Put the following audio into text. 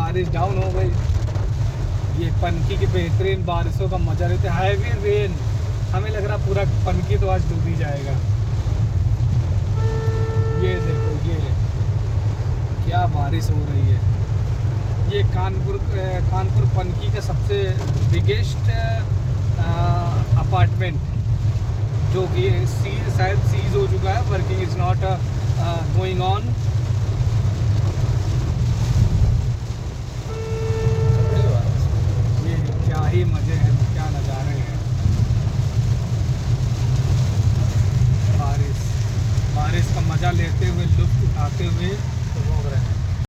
बारिश डाउन हो गई। ये पनकी की बेहतरीन बारिशों का मजा लेते, हैवी रेन। हमें लग रहा पूरा पनकी तो आज डूब ही जाएगा। ये देखो, ये क्या बारिश हो रही है। ये कानपुर पनकी का सबसे बिगेस्ट अपार्टमेंट, जो कि शायद सीज हो चुका है, working is not going on.